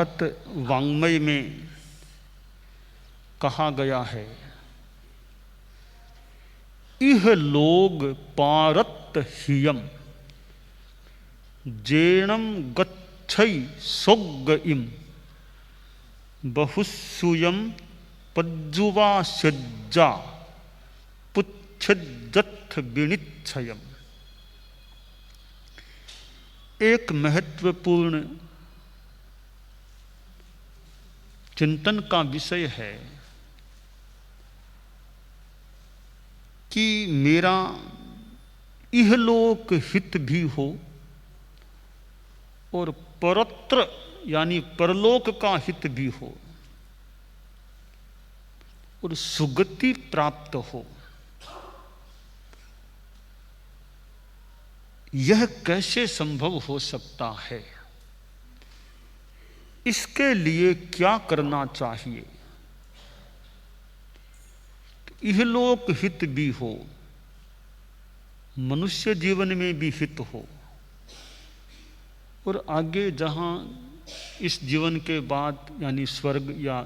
अराहत वाङ्मय में कहा गया है, इह लोग पारत हियम जेणम गच्छै सोग्ग इम बहुसूयम पज्जुवा सज्जा पुच्छज्जथ विनिच्छयम। एक महत्वपूर्ण चिंतन का विषय है कि मेरा इहलोक हित भी हो और परत्र यानी परलोक का हित भी हो और सुगति प्राप्त हो। यह कैसे संभव हो सकता है? इसके लिए क्या करना चाहिए? इहलोक हित भी हो, मनुष्य जीवन में भी हित हो और आगे जहां इस जीवन के बाद यानी स्वर्ग या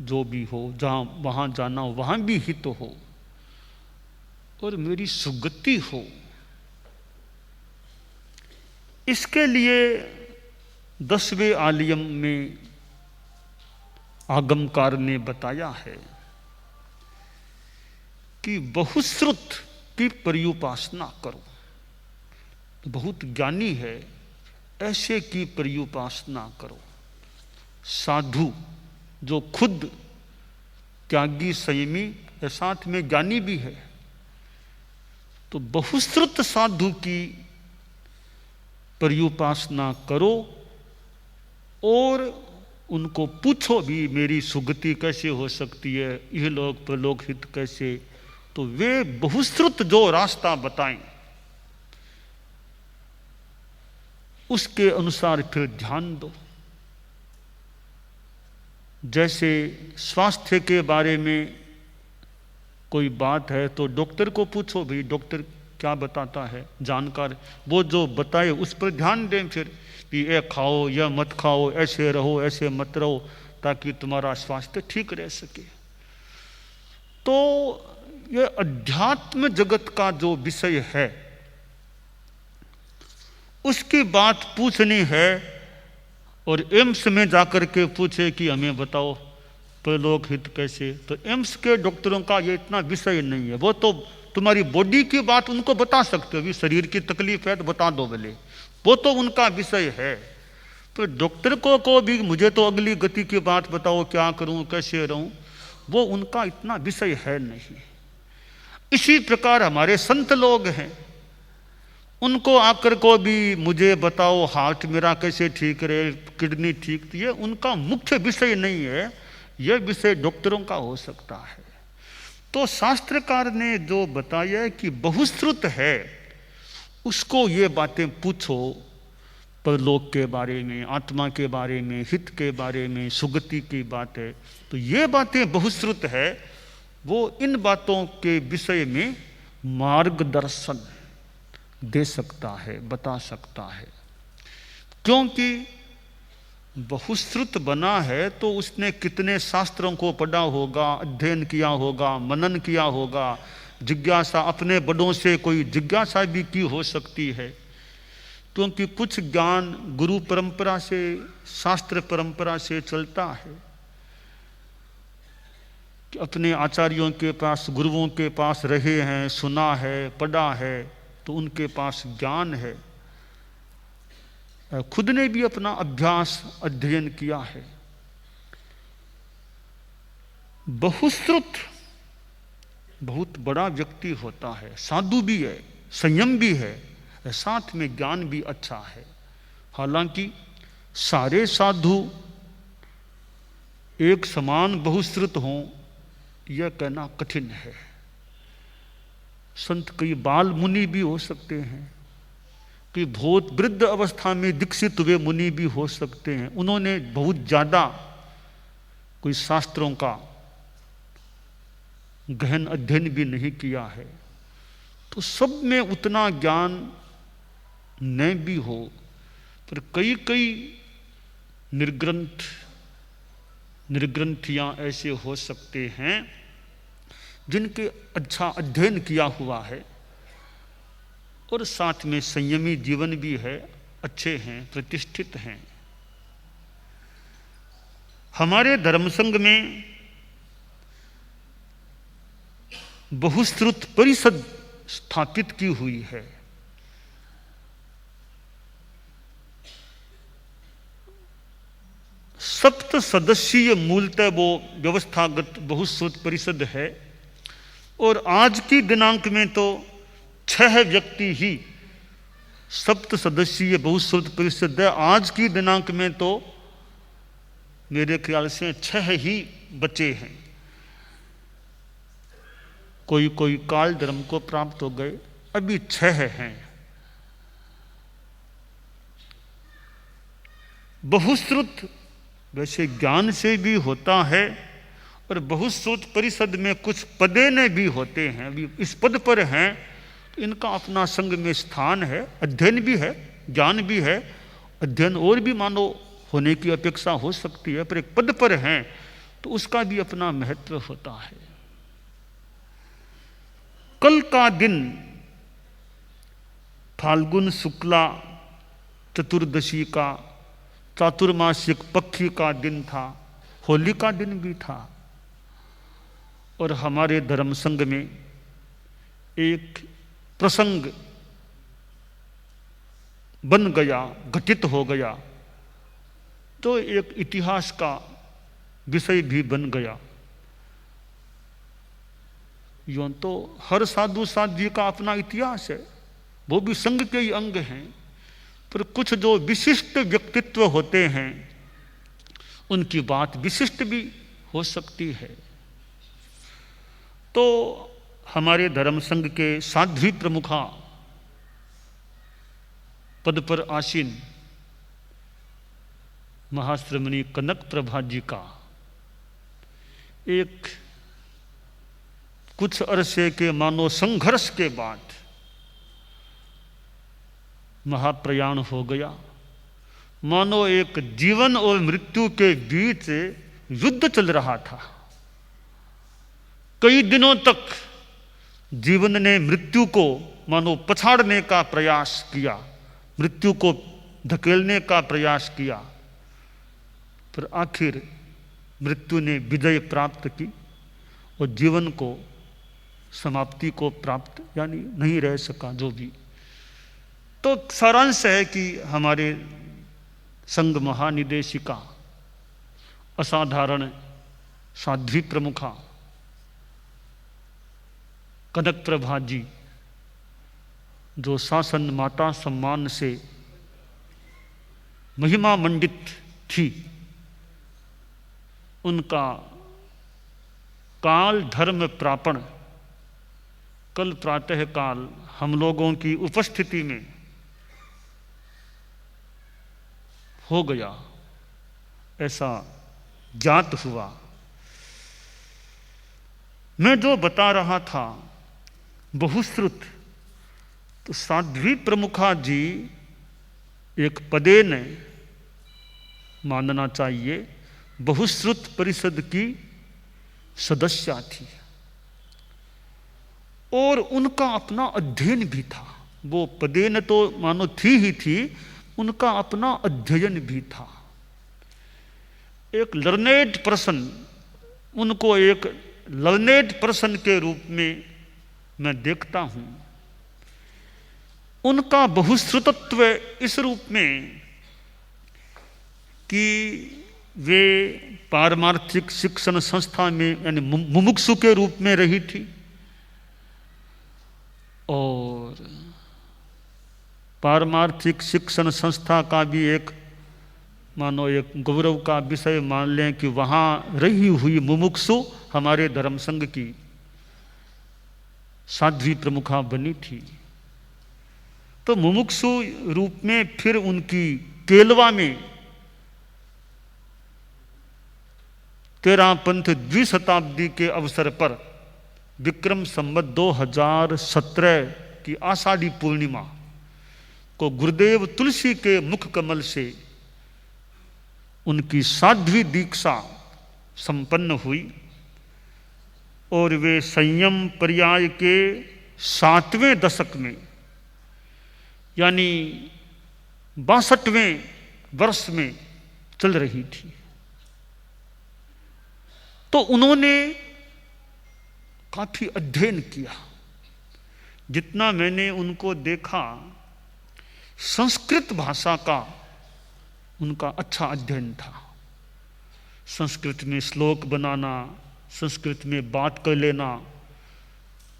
जो भी हो, जहां वहां जाना हो वहां भी हित हो और मेरी सुगति हो। इसके लिए 10वें आलियम में आगमकार ने बताया है कि बहुश्रुत की पर्युपासना करो। बहुत ज्ञानी है, ऐसे की पर्युपासना करो। साधु जो खुद त्यागी संयमी साथ में ज्ञानी भी है, तो बहुश्रुत साधु की पर्युपासना करो और उनको पूछो भी मेरी सुगति कैसे हो सकती है, यह लोक परलोक हित कैसे। तो वे बहुश्रुत जो रास्ता बताएं उसके अनुसार फिर ध्यान दो। जैसे स्वास्थ्य के बारे में कोई बात है तो डॉक्टर को पूछो भी डॉक्टर क्या बताता है, जानकार वो जो बताए उस पर ध्यान दें। फिर कि ये खाओ या मत खाओ, ऐसे रहो ऐसे मत रहो, ताकि तुम्हारा स्वास्थ्य ठीक रह सके। तो ये अध्यात्म जगत का जो विषय है उसकी बात पूछनी है और एम्स में जाकर के पूछे कि हमें बताओ परलोक हित कैसे, तो एम्स के डॉक्टरों का ये इतना विषय नहीं है। वो तो तुम्हारी बॉडी की बात उनको बता सकते हो, भी शरीर की तकलीफ है तो बता दो भले, वो तो उनका विषय है। तो डॉक्टर को भी मुझे तो अगली गति की बात बताओ, क्या करूं कैसे रहूं, वो उनका इतना विषय है नहीं। इसी प्रकार हमारे संत लोग हैं, उनको आकर को भी मुझे बताओ हार्ट मेरा कैसे ठीक रहे, किडनी ठीक, ये उनका मुख्य विषय नहीं है, यह विषय डॉक्टरों का हो सकता है। तो शास्त्रकार ने जो बताया कि बहुश्रुत है उसको ये बातें पूछो, परलोक के बारे में, आत्मा के बारे में, हित के बारे में, सुगति की बात है, तो ये बातें बहुश्रुत है। वो इन बातों के विषय में मार्गदर्शन दे सकता है, बता सकता है। क्योंकि बहुश्रुत बना है तो उसने कितने शास्त्रों को पढ़ा होगा, अध्ययन किया होगा, मनन किया होगा, जिज्ञासा अपने बड़ों से कोई जिज्ञासा भी की हो सकती है। क्योंकि कुछ ज्ञान गुरु परंपरा से, शास्त्र परंपरा से चलता है कि अपने आचार्यों के पास, गुरुओं के पास रहे हैं, सुना है, पढ़ा है, तो उनके पास ज्ञान है। खुद ने भी अपना अभ्यास अध्ययन किया है। बहुश्रुत बहुत बड़ा व्यक्ति होता है, साधु भी है, संयम भी है, साथ में ज्ञान भी अच्छा है। हालांकि सारे साधु एक समान बहुश्रुत हों यह कहना कठिन है। संत कई बाल मुनि भी हो सकते हैं, कि बहुत वृद्ध अवस्था में दीक्षित हुए मुनि भी हो सकते हैं, उन्होंने बहुत ज़्यादा कोई शास्त्रों का गहन अध्ययन भी नहीं किया है। तो सब में उतना ज्ञान न भी हो, पर कई कई निर्ग्रंथ निर्ग्रंथियाँ ऐसे हो सकते हैं जिनके अच्छा अध्ययन किया हुआ है और साथ में संयमी जीवन भी है, अच्छे हैं, प्रतिष्ठित हैं। हमारे धर्मसंघ में बहुश्रुत परिषद स्थापित की हुई है। सप्त सदस्यीय मूलतः वो व्यवस्थागत बहुश्रुत परिषद है और आज की दिनांक में तो 6 व्यक्ति ही सप्त सदस्यीय बहुश्रुत परिषद है। आज की दिनांक में तो मेरे ख्याल से 6 ही बचे हैं। कोई कोई काल धर्म को प्राप्त हो गए, अभी 6 हैं। बहुश्रुत वैसे ज्ञान से भी होता है और बहुश्रुत परिषद में कुछ पदेन भी होते हैं। अभी इस पद पर हैं तो इनका अपना संघ में स्थान है, अध्ययन भी है, ज्ञान भी है। अध्ययन और भी मानो होने की अपेक्षा हो सकती है, पर एक पद पर हैं तो उसका भी अपना महत्व होता है। कल का दिन फाल्गुन शुक्ला चतुर्दशी का चातुर्मासिक पक्षी का दिन था, होली का दिन भी था। और हमारे धर्म संघ में एक प्रसंग बन गया, घटित हो गया, तो एक इतिहास का विषय भी बन गया। यूं तो हर साधु साध्वी का अपना इतिहास है, वो भी संघ के ही अंग हैं, पर कुछ जो विशिष्ट व्यक्तित्व होते हैं उनकी बात विशिष्ट भी हो सकती है। तो हमारे धर्म संघ के साध्वी प्रमुखा पद पर आसीन महाश्रमणी कनक प्रभा जी का एक कुछ अरसे के मानो संघर्ष के बाद महाप्रयाण हो गया। मानो एक जीवन और मृत्यु के बीच युद्ध चल रहा था। कई दिनों तक जीवन ने मृत्यु को मानो पछाड़ने का प्रयास किया, मृत्यु को धकेलने का प्रयास किया, पर आखिर मृत्यु ने विजय प्राप्त की और जीवन को समाप्ति को प्राप्त यानी नहीं रह सका जो भी। तो सारांश है कि हमारे संघ महानिदेशिका असाधारण साध्वी प्रमुखा कनक प्रभा जी जो शासन माता सम्मान से महिमा मंडित थी, उनका काल धर्म प्रापण कल प्रातः काल हम लोगों की उपस्थिति में हो गया, ऐसा ज्ञात हुआ। मैं जो बता रहा था बहुश्रुत, तो साध्वी प्रमुखा जी एक पदे ने मानना चाहिए बहुश्रुत परिषद की सदस्या थी और उनका अपना अध्ययन भी था। वो पदे ने तो मानो थी ही थी, उनका अपना अध्ययन भी था। एक लर्नेड पर्सन, उनको एक लर्नेड पर्सन के रूप में मैं देखता हूं। उनका बहुश्रुतत्व इस रूप में कि वे पारमार्थिक शिक्षण संस्था में यानी मुमुक्षु के रूप में रही थी और पारमार्थिक शिक्षण संस्था का भी एक मानो एक गौरव का विषय मान लें कि वहाँ रही हुई मुमुक्षु हमारे धर्म संघ की साध्वी प्रमुखा बनी थी। तो मुमुक्षु रूप में फिर उनकी केलवा में 13 पंथ द्विशताब्दी के अवसर पर विक्रम संवत 2017 की आषाढ़ी पूर्णिमा को गुरुदेव तुलसी के मुख कमल से उनकी साध्वी दीक्षा संपन्न हुई और वे संयम पर्याय के 7वें दशक में यानी 62वें वर्ष में चल रही थी। तो उन्होंने काफी अध्ययन किया। जितना मैंने उनको देखा, संस्कृत भाषा का उनका अच्छा अध्ययन था। संस्कृत में श्लोक बनाना, संस्कृत में बात कर लेना,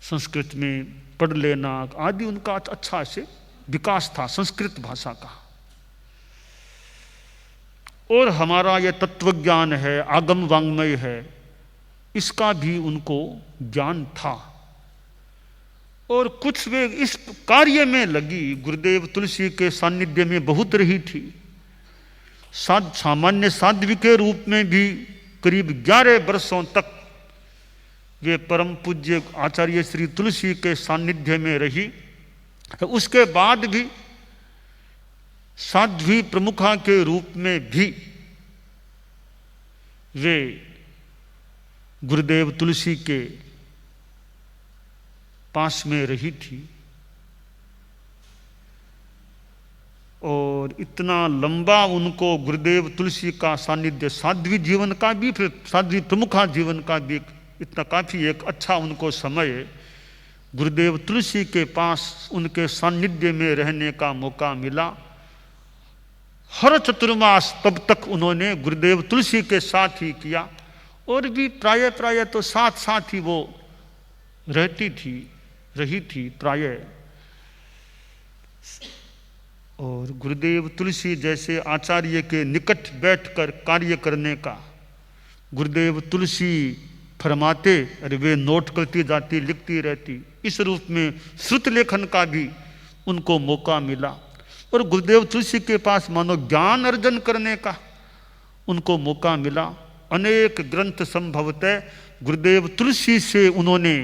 संस्कृत में पढ़ लेना आदि उनका अच्छा से विकास था संस्कृत भाषा का। और हमारा यह तत्वज्ञान है, आगम वांग्मय है, इसका भी उनको ज्ञान था। और कुछ वे इस कार्य में लगी, गुरुदेव तुलसी के सानिध्य में बहुत रही थी। सामान्य साध्वी के रूप में भी करीब 11 वर्षों तक वे परम पूज्य आचार्य श्री तुलसी के सानिध्य में रही। उसके बाद भी साध्वी प्रमुखा के रूप में भी वे गुरुदेव तुलसी के पास में रही थी। और इतना लंबा उनको गुरुदेव तुलसी का सानिध्य, साध्वी जीवन का भी, फिर साध्वी प्रमुखा जीवन का भी इतना काफी एक अच्छा उनको समय गुरुदेव तुलसी के पास उनके सानिध्य में रहने का मौका मिला। हर चतुर्मास तब तक उन्होंने गुरुदेव तुलसी के साथ ही किया। और भी प्राय तो साथ ही वो रही थी प्राय। और गुरुदेव तुलसी जैसे आचार्य के निकट बैठकर कार्य करने का गुरुदेव तुलसी फरमाते और वे नोट करती जाती, लिखती रहती, इस रूप में श्रुत लेखन का भी उनको मौका मिला। और गुरुदेव तुलसी के पास मानो ज्ञान अर्जन करने का उनको मौका मिला। अनेक ग्रंथ संभवतः गुरुदेव तुलसी से उन्होंने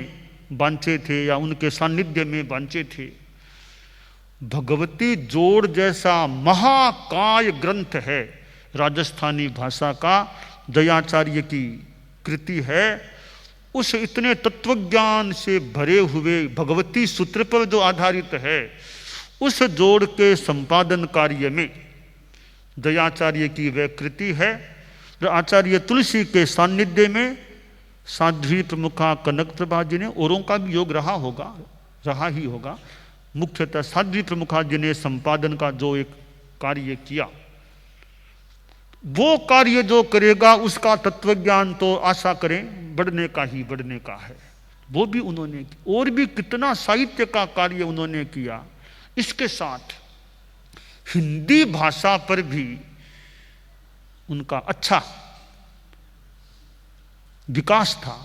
बांचे थे या उनके सानिध्य में बांचे थे। भगवती जोड़ जैसा महाकाय ग्रंथ है, राजस्थानी भाषा का दयाचार्य की कृति है। उस इतने तत्वज्ञान से भरे हुए भगवती सूत्र पर जो आधारित है, उस जोड़ के संपादन कार्य में दयाचार्य की वह कृति है। आचार्य तुलसी के सानिध्य में साध्वी प्रमुखा कनक प्रभा जी ने, औरों का भी योग रहा ही होगा, मुख्यतः साध्वी प्रमुखा जी ने संपादन का जो एक कार्य किया, वो कार्य जो करेगा उसका तत्वज्ञान तो आशा करें बढ़ने का है। वो भी उन्होंने किया। और भी कितना साहित्य का कार्य उन्होंने किया। इसके साथ हिंदी भाषा पर भी उनका अच्छा विकास था।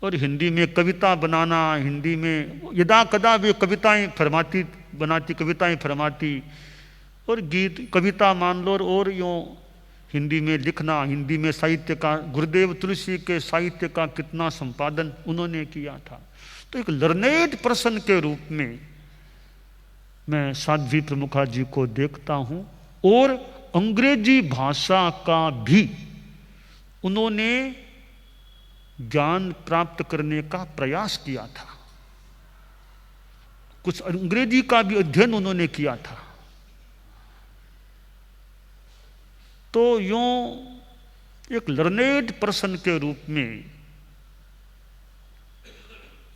और हिंदी में कविता बनाना, हिंदी में यदा कदा वे कविताएं फरमाती और गीत कविता मान लो, और यूँ हिंदी में लिखना, हिंदी में साहित्य का, गुरुदेव तुलसी के साहित्य का कितना संपादन उन्होंने किया था। तो एक लर्नेड पर्सन के रूप में मैं साध्वी प्रमुखा जी को देखता हूँ। और अंग्रेजी भाषा का भी उन्होंने ज्ञान प्राप्त करने का प्रयास किया था। कुछ अंग्रेजी का भी अध्ययन उन्होंने किया था। तो यूं एक लर्नेड पर्सन के रूप में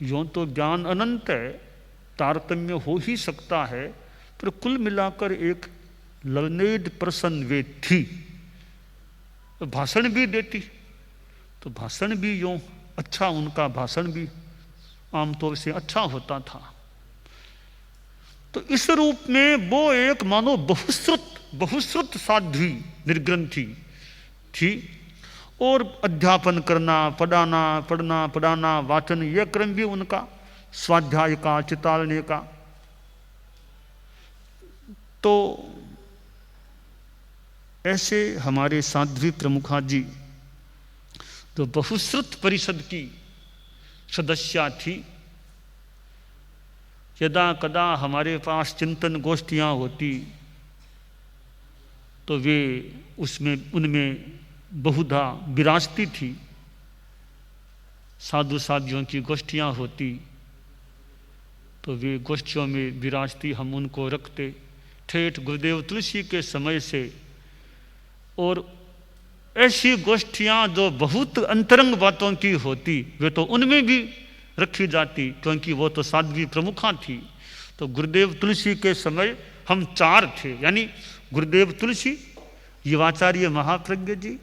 यूं तो ज्ञान अनंत है, तारतम्य हो ही सकता है, पर कुल मिलाकर एक लर्नेड पर्सन वे थी। भाषण भी देती, तो भाषण भी यूं अच्छा, उनका भाषण भी आमतौर से अच्छा होता था। तो इस रूप में वो एक मानो बहुश्रुत साध्वी निर्ग्रंथी थी। और अध्यापन करना, पढ़ना, वाचन, यह क्रम भी उनका, स्वाध्याय का, चितालने का। तो ऐसे हमारे साध्वी प्रमुखा जी तो बहुश्रुत परिषद की सदस्या थी। यदा कदा हमारे पास चिंतन गोष्ठियां होती तो वे उसमें उनमें बहुधा विरासती थी। साधु साधियों की गोष्ठियाँ होती तो वे गोष्ठियों में विरासती हम उनको रखते ठेठ गुरुदेव तुलसी के समय से। और ऐसी गोष्ठियाँ जो बहुत अंतरंग बातों की होती वे तो उनमें भी रखी जाती, क्योंकि वो तो साध्वी प्रमुखा थी। तो गुरुदेव तुलसी के समय हम 4 थे, यानी गुरुदेव तुलसी, युवाचार्य महाप्रज्ञ जी,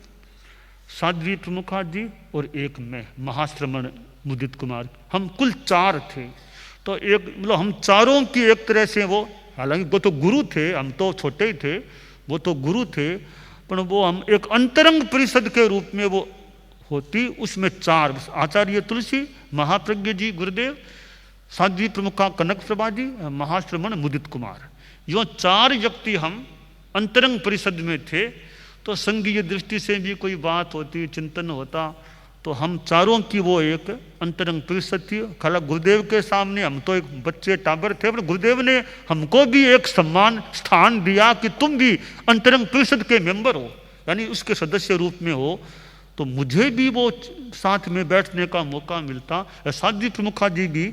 साध्वी प्रमुखा जी और एक मैं महाश्रमण मुदित कुमार, हम कुल 4 थे। तो एक मतलब हम चारों की एक तरह से वो, हालांकि वो तो गुरु थे, हम तो छोटे ही थे, वो तो गुरु थे, पर वो हम एक अंतरंग परिषद के रूप में वो होती। उसमें 4 आचार्य तुलसी, महाप्रज्ञ जी गुरुदेव, साध्वी प्रमुखा कनक प्रभा जी, महाश्रमण मुदित कुमार, यो 4 व्यक्ति हम अंतरंग परिषद में थे। तो संघीय दृष्टि से भी कोई बात होती, चिंतन होता, तो हम चारों की वो एक अंतरंग परिषद थी। खाला गुरुदेव के सामने हम तो एक बच्चे टाबर थे, पर गुरुदेव ने हमको भी एक सम्मान स्थान दिया कि तुम भी अंतरंग परिषद के मेंबर हो, यानी उसके सदस्य रूप में हो। तो मुझे भी वो साथ में बैठने का मौका मिलता। साध्वी प्रमुखा जी भी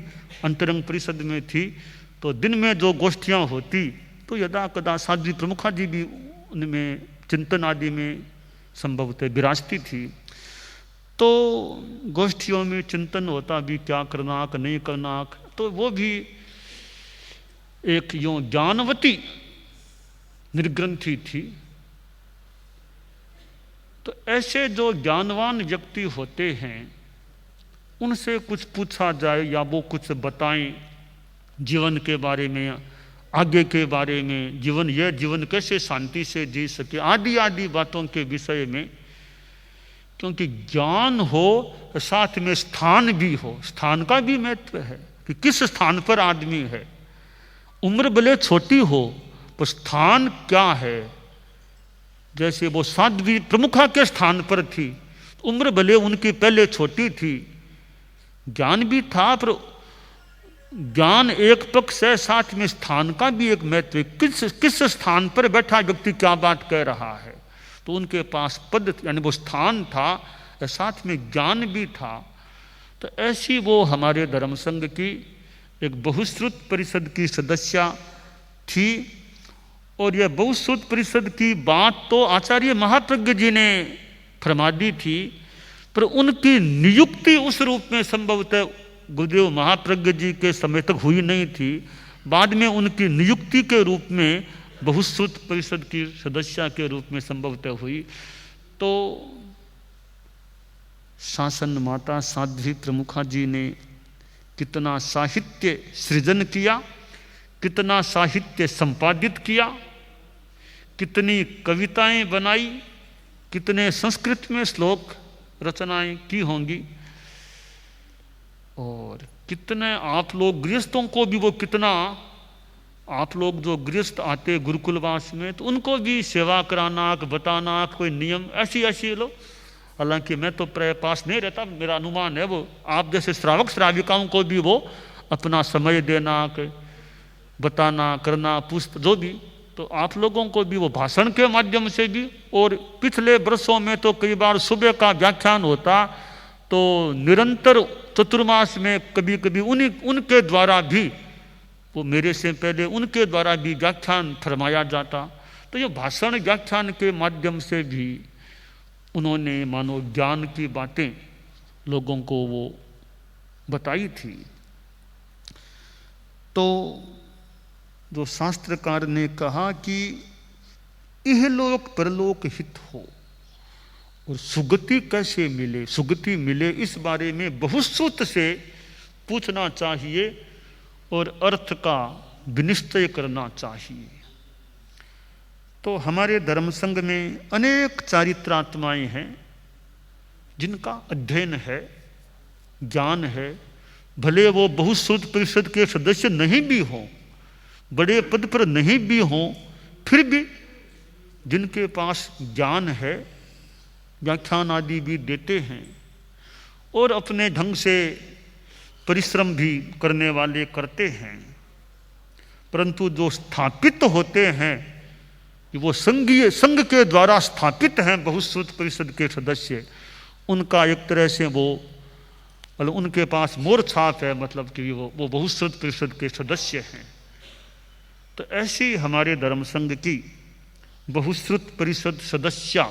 अंतरंग परिषद में थी। तो दिन में जो गोष्ठियाँ होती तो यदा कदा साध्वी प्रमुखा जी भी उनमें चिंतन आदि में संभवतः विराजती थी। तो गोष्ठियों में चिंतन होता भी, क्या करना नहीं करना, तो वो भी एक यूं ज्ञानवती निर्ग्रंथी थी। तो ऐसे जो ज्ञानवान व्यक्ति होते हैं उनसे कुछ पूछा जाए या वो कुछ बताएं जीवन के बारे में, आगे के बारे में, जीवन कैसे शांति से जी सके, आदि आदि बातों के विषय में। क्योंकि ज्ञान हो साथ में स्थान भी हो, स्थान का भी महत्व है कि किस स्थान पर आदमी है। उम्र भले छोटी हो पर स्थान क्या है। जैसे वो साध्वी प्रमुखा के स्थान पर थी, उम्र भले उनकी पहले छोटी थी, ज्ञान भी था, पर ज्ञान एक पक्ष है, साथ में स्थान का भी एक महत्व है। किस स्थान पर बैठा व्यक्ति क्या बात कह रहा है। तो उनके पास पद यानी वो स्थान था, साथ में ज्ञान भी था। तो ऐसी वो हमारे धर्म संघ की एक बहुश्रुत परिषद की सदस्य थी। और यह बहुश्रुत परिषद की बात तो आचार्य महाप्रज्ञ जी ने फरमा दी थी, पर उनकी नियुक्ति उस रूप में संभवतः गुरुदेव महाप्रज्ञ जी के समय तक हुई नहीं थी। बाद में उनकी नियुक्ति के रूप में बहुश्रुत परिषद की सदस्य के रूप में संभवतः हुई। तो शासन माता साध्वी प्रमुखा जी ने कितना साहित्य सृजन किया, कितना साहित्य संपादित किया, कितनी कविताएं बनाई, कितने संस्कृत में श्लोक रचनाएं की होंगी, और कितने आप लोग गृहस्थों को भी वो कितना, आप लोग जो गृहस्थ आते गुरुकुलवास में तो उनको भी सेवा कराना, बताना, कोई नियम ऐसी लो। हालांकि मैं तो प्राय पास नहीं रहता, मेरा अनुमान है वो आप जैसे श्रावक श्राविकाओं को भी वो अपना समय देना, बताना, करना, पुष्प जो भी, तो आप लोगों को भी वो भाषण के माध्यम से भी। और पिछले वर्षों में तो कई बार सुबह का व्याख्यान होता, तो निरंतर चतुर्मास में कभी कभी उनके द्वारा भी, वो मेरे से पहले उनके द्वारा भी व्याख्यान फरमाया जाता। तो ये भाषण व्याख्यान के माध्यम से भी उन्होंने मानो ज्ञान की बातें लोगों को वो बताई थी। तो जो शास्त्रकार ने कहा कि इहलोक परलोक हित हो और सुगति कैसे मिले, सुगति मिले, इस बारे में बहुश्रुत से पूछना चाहिए और अर्थ का विनिश्चय करना चाहिए। तो हमारे धर्म संघ में अनेक चारित्रात्माएं हैं जिनका अध्ययन है, ज्ञान है, भले वो बहुश्रुत परिषद के सदस्य नहीं भी हों, बड़े पद पर नहीं भी हों, फिर भी जिनके पास ज्ञान है, व्याख्यान आदि भी देते हैं और अपने ढंग से परिश्रम भी करने वाले करते हैं। परंतु जो स्थापित होते हैं कि वो संघीय संघ के द्वारा स्थापित हैं बहुश्रुत परिषद के सदस्य, उनका एक तरह से वो मतलब उनके पास मोर छाप है, मतलब कि वो बहुश्रुत परिषद के सदस्य हैं। तो ऐसी हमारे धर्म संघ की बहुश्रुत परिषद सदस्य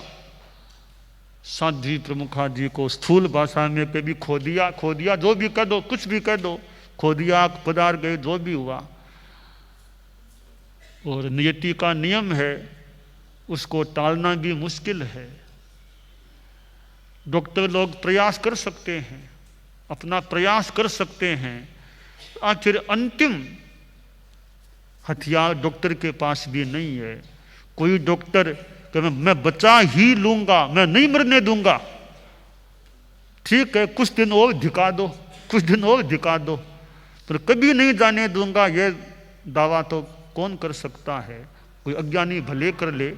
साध्वी प्रमुखा जी को स्थूल भाषा में कभी खोदिया जो भी कह दो, कुछ भी कह दो, खोदिया पदार गए, जो भी हुआ। और नियति का नियम है, उसको टालना भी मुश्किल है। डॉक्टर लोग प्रयास कर सकते हैं, अपना प्रयास कर सकते हैं, आखिर अंतिम हथियार डॉक्टर के पास भी नहीं है। कोई डॉक्टर कि मैं बचा ही लूंगा, मैं नहीं मरने दूंगा, ठीक है कुछ दिन और धिका दो, कुछ दिन और धिका दो, पर कभी नहीं जाने दूंगा, ये दावा तो कौन कर सकता है? कोई अज्ञानी भले कर ले,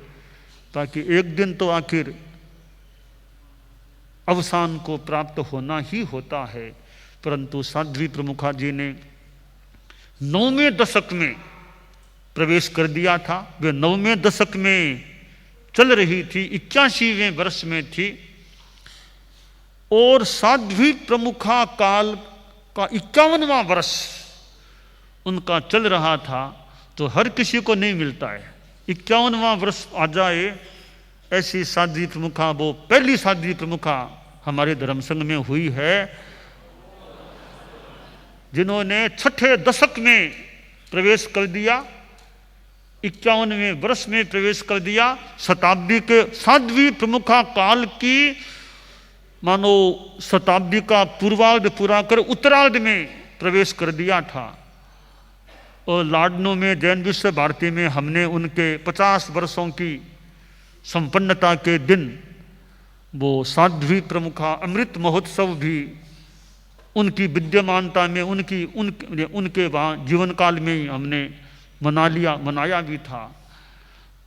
ताकि एक दिन तो आखिर अवसान को प्राप्त होना ही होता है। परंतु साध्वी प्रमुखा जी ने 9वें दशक में प्रवेश कर दिया था। वे 9वें दशक में चल रही थी, 81वें वर्ष में थी, और साध्वी प्रमुखा काल का 51वां वर्ष उनका चल रहा था। तो हर किसी को नहीं मिलता है 51वां वर्ष आ जाए ऐसी साध्वी प्रमुखा। वो पहली साध्वी प्रमुखा हमारे धर्म संघ में हुई है, जिन्होंने 6ठे दशक में प्रवेश कर दिया, 51वें वर्ष में प्रवेश कर दिया। शताब्दी के साध्वी प्रमुखा काल की मानो शताब्दी का पूर्वार्ध पूरा कर उत्तरार्ध में प्रवेश कर दिया था। और लाडनू में जैन विश्व भारती में हमने उनके 50 वर्षों की संपन्नता के दिन वो साध्वी प्रमुखा अमृत महोत्सव भी उनकी विद्यमानता में उनके वहाँ जीवन काल में ही हमने मनाया भी था।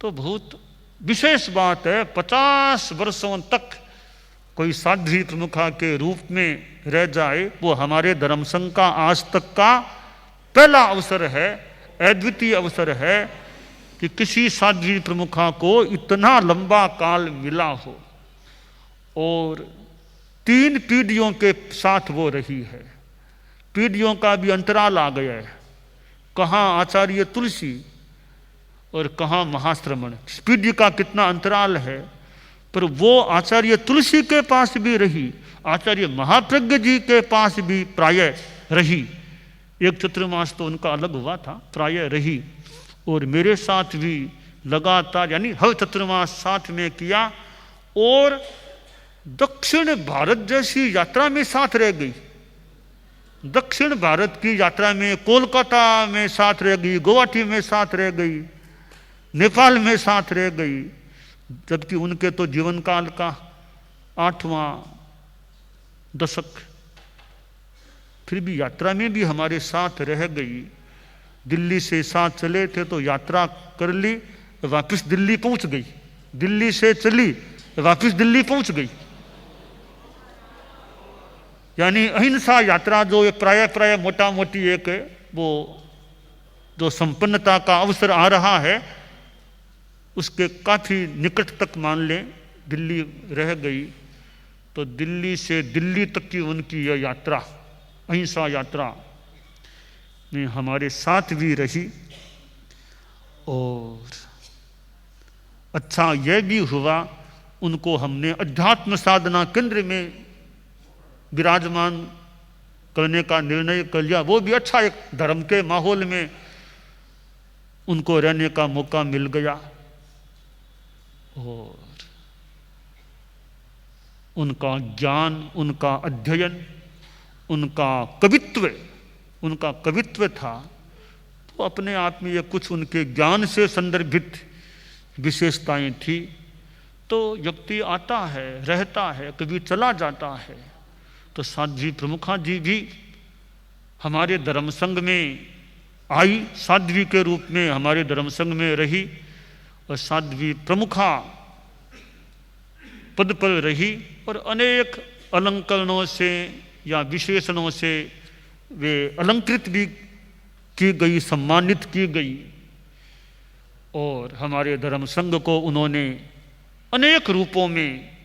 तो बहुत विशेष बात है, 50 वर्षों तक कोई साध्वी प्रमुखा के रूप में रह जाए, वो हमारे धर्म संघ का आज तक का पहला अवसर है, अद्वितीय अवसर है कि किसी साध्वी प्रमुखा को इतना लंबा काल मिला हो और 3 पीढ़ियों के साथ वो रही है। पीढ़ियों का भी अंतराल आ गया है, कहाँ आचार्य तुलसी और कहाँ महाश्रमण, पीढ़ी का कितना अंतराल है। पर वो आचार्य तुलसी के पास भी रही, आचार्य महाप्रज्ञ जी के पास भी प्रायः रही। एक चतुर्मास तो उनका अलग हुआ था, प्रायः रही। और मेरे साथ भी लगातार, यानी हर चतुर्मास साथ में किया। और दक्षिण भारत जैसी यात्रा में साथ रह गई। दक्षिण भारत की यात्रा में कोलकाता में साथ रह गई, गुवाहाटी में साथ रह गई, नेपाल में साथ रह गई। जबकि उनके तो जीवन काल का 8वां दशक, फिर भी यात्रा में भी हमारे साथ रह गई। दिल्ली से साथ चले थे तो यात्रा कर ली, वापस दिल्ली पहुंच गई, दिल्ली से चली वापस दिल्ली पहुंच गई। यानी अहिंसा यात्रा जो प्राय मोटा मोटी एक वो जो संपन्नता का अवसर आ रहा है, उसके काफी निकट तक मान लें दिल्ली रह गई। तो दिल्ली से दिल्ली तक की उनकी यह यात्रा, अहिंसा यात्रा में हमारे साथ भी रही। और अच्छा यह भी हुआ, उनको हमने अध्यात्म साधना केंद्र में विराजमान करने का निर्णय कर लिया। वो भी अच्छा एक धर्म के माहौल में उनको रहने का मौका मिल गया। और उनका ज्ञान, उनका अध्ययन, उनका कवित्व था। तो अपने आप में ये कुछ उनके ज्ञान से संदर्भित विशेषताएं थी। तो व्यक्ति आता है, रहता है, कभी चला जाता है। तो साध्वी प्रमुखा जी भी हमारे धर्म संघ में आई, साध्वी के रूप में हमारे धर्म संघ में रही और साध्वी प्रमुखा पद पर रही। और अनेक अलंकरणों से या विशेषणों से वे अलंकृत भी की गई, सम्मानित की गई। और हमारे धर्म संघ को उन्होंने अनेक रूपों में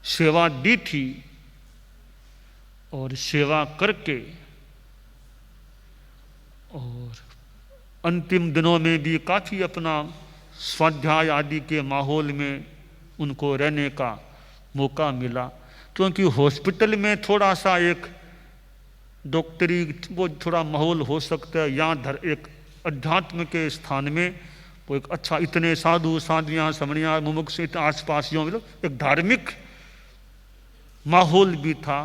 सेवा दी थी और सेवा करके और अंतिम दिनों में भी काफ़ी अपना स्वाध्याय आदि के माहौल में उनको रहने का मौका मिला, क्योंकि हॉस्पिटल में थोड़ा सा एक डॉक्टरी वो थोड़ा माहौल हो सकता है, यहाँ एक अध्यात्म के स्थान में वो एक अच्छा इतने साधु साधियाँ समणियाँ मुमुक्ष आस पास मतलब एक धार्मिक माहौल भी था।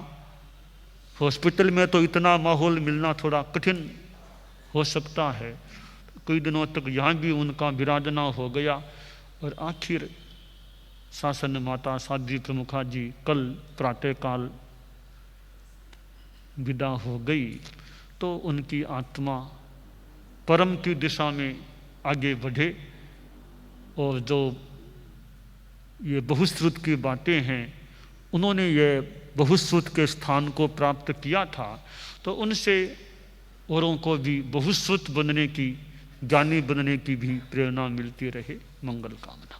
हॉस्पिटल में तो इतना माहौल मिलना थोड़ा कठिन हो सकता है। कई दिनों तक यहाँ भी उनका विराजना हो गया और आखिर शासन माता साध्वी प्रमुखा जी कल प्रातःकाल विदा हो गई। तो उनकी आत्मा परम की दिशा में आगे बढ़े और जो ये बहुश्रुत की बातें हैं उन्होंने ये बहुश्रुत के स्थान को प्राप्त किया था, तो उनसे औरों को भी बहुश्रुत बनने की, ज्ञानी बनने की भी प्रेरणा मिलती रहे। मंगल कामना।